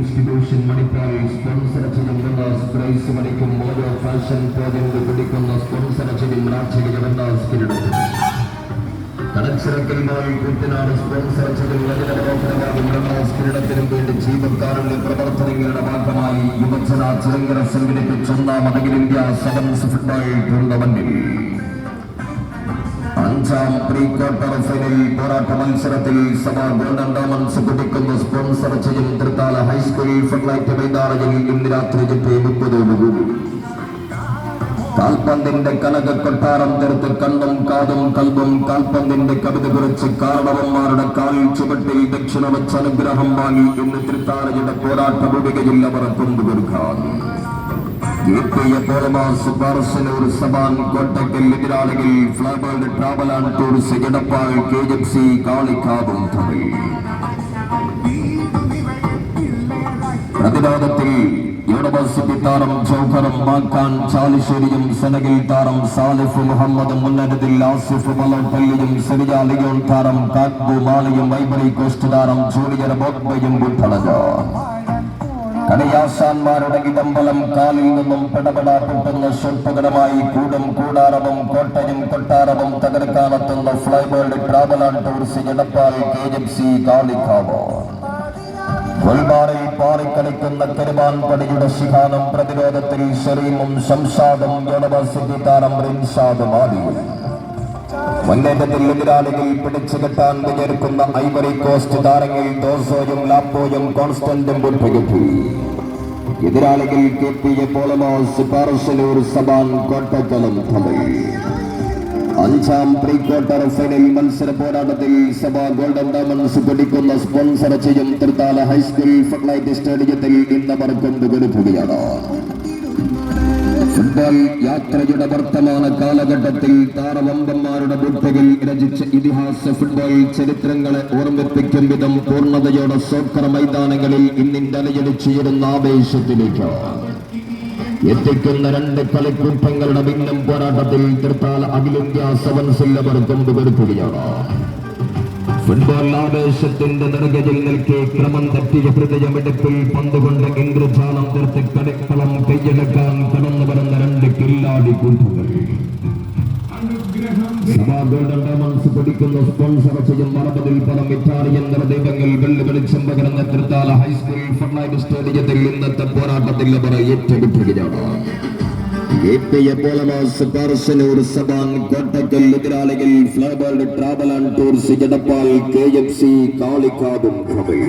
institution Manipal sponsor ചെയ്യുന്ന price മണിക്കും ഓരോ ഫാഷൻ പോയിന്റ് പിടിക്കുന്ന സ്പോൺസർ ചെയ്യും രാജകീയ വെന്നാസ് കിരീടം കടച്ചിറക്കലുമായി കുട്ടനാട് സ്പോൺസർ ചെയ്യും വെന്നാസ് കിരീടത്തിനും വേണ്ടി ജീവക്കാരുടെ പ്രവർത്തനങ്ങളുടെ ഭാഗമായി യുവജന ചിറങ്കര സംഘടിപ്പിച്ച ഒന്നാമത് അഖിലേന്ത്യാ സെവൻസ് ഫുട്ബോൾ ടൂർണമെന്റിൽ അഞ്ചാം പ്രീ ക്വാർട്ടർ ഫൈനൽ പോരാട്ട മത്സരത്തിൽ സഭ ഗോൾഡൻ ഡയമണ്ട്സ് കുടിക്കുന്ന സ്പോൺസർ ചെയ്യും തൃത്താല ഹൈസ്കൂൾ ഫുട്ലൈറ്റ് മൈതാനത്തിൽ ഇന്ന് രാത്രി 8:30 കാൽപന്തിന്റെ കനക കൊട്ടാരം തീർത്ത് കണ്ണും കാതും കൽബും കാൽപന്തിന്റെ കവിത കുറിച്ച് കാരണവന്മാരുടെ കാൽ ചുവട്ടിൽ ദക്ഷിണ വെച്ച് അനുഗ്രഹം വാങ്ങി ഇന്ന് തൃത്താലയുടെ പോരാട്ട ഭൂമികയിൽ അവർ കൊണ്ടുകൊടുക്കാൻ ബാർസലോർ സബാൻ കോട്ടക്കൽ എതിരാളികൾ flybird travel and tourist Edappal KFC കാളിക്കാവും തമ്മിൽ പ്രതിരോധത്തിൽ യൂണിവേഴ്സിറ്റി താരം ജൗഹറും മാക്കാൻ ചാലിശ്ശേരിയും സെനഗൽ താരം സാലിഫ് മുഹമ്മദ് മുന്നരതിൽ ആസിഫ് മലപ്പള്ളിയും സെരിയ ലിയോൺ താരം കാക്ബു മാളിയും ഐബറി കോസ്റ്റ് താരം ജൂനിയർ ബോക്ബയും ഉൾപ്പെടുന്നു കണിയാശാന്മാരുടെ ഇടംബലം കാലിൽ നിന്നും പെടപെടാ പൊട്ടുന്ന ശില്പകരമായി കൂടും കൂടാരവും കോട്ടയും കൊട്ടാരവും തകർക്കാനെത്തുന്ന flybird travel and tourist Edappal KFC കാളിക്കാവ് ഗോൾബാറിൽ പാറിക്കളിക്കുന്ന കരുവാൻ പടിയുടെ ശിഖാനം പ്രതിരോധത്തിൽ ഷെറീമും ശംഷാദും യൂണിവേഴ്സിറ്റി താരം റിൻഷാദും ആദിയും മുന്നേറ്റത്തിൽ എതിരാളികൾ പിടിച്ചുകെട്ടാൻ വിചാരിക്കുന്ന ഐവറി കോസ്റ്റ് താരങ്ങൾ ദോസോയും ലാപ്പോയും കോൺസ്റ്റന്റും ഉൾപ്പെടുത്തി എതിരാളികൾ KPA പോളമോസ് ബാർസലോർ സബാൻ കോട്ടക്കലും തമ്മിൽ അഞ്ചാം പ്രീ ക്വാർട്ടർ ഫൈനൽ മത്സര പോരാട്ടത്തിൽ സഭ ഗോൾഡൻ ഡയമണ്ട്സ് പിടിക്കുന്ന സ്പോൺസർ ചെയ്യും തൃത്താല ഹൈസ്കൂൾ ഫുട്ലൈറ്റ് സ്റ്റേഡിയത്തിൽ ഇന്നവർ കൊണ്ടുകൊടുക്കുകയാണ് ഫുട്ബോൾ യാത്രയുടെ വർത്തമാന കാലഘട്ടത്തിൽ താരവമ്പന്മാരുടെ ബുദ്ധകൾ രചിച്ച ഇതിഹാസ ഫുട്ബോൾ ചരിത്രങ്ങളെ ഓർമ്മിപ്പിക്കും വിധം പൂർണ്ണതയോടെ സോക്കർ മൈതാനങ്ങളിൽ ഇന്നിന്റെ അലയടിച്ചുയരുന്ന ആവേശത്തിലേക്ക് എത്തിക്കുന്ന രണ്ട് കളിക്കൂട്ടങ്ങളുടെ ഭിന്നം പോരാട്ടത്തിൽ തൃത്താല അഖിലേന്ത്യാ സെവൻസിൽ അവർ കൊണ്ടുകൊടുക്കുകയാണ് ഫുട്ബോൾ ആവേശത്തിന്റെ നെറുകയിൽ നിൽക്കെ ക്രമം തെറ്റിയ ഹൃദയമെടുപ്പിൽ പന്തുകൊണ്ട് ഇന്ദ്രജാലം തീർത്ത് കളിക്കളം കൈയടക്കാൻ കടന്നു വരുന്ന രണ്ട് കില്ലാടി കൂട്ടുകൾ ഗോൾഡൻ ഡയമണ്ട്സ് പിടിക്കുന്ന സ്പോൺസർ ചെയ്യും 60 ഇറ്റാലിയൻ നിറദീപങ്ങൾ വെള്ളിവെളിച്ചം പകർന്ന തൃത്താല ഹൈസ്കൂൾ ഫുട്ലൈറ്റ് സ്റ്റേഡിയത്തിൽ ഇന്നത്തെ പോരാട്ടത്തിൽ അവർ ഏറ്റുമുട്ടുകയാണ് KPA പോളമോസ് ബാർസലോർ സബാൻ കോട്ടക്കൽ എതിരാളികൾ flybird travel and tourist Edappal KFC കാളിക്കാവും തമ്മിൽ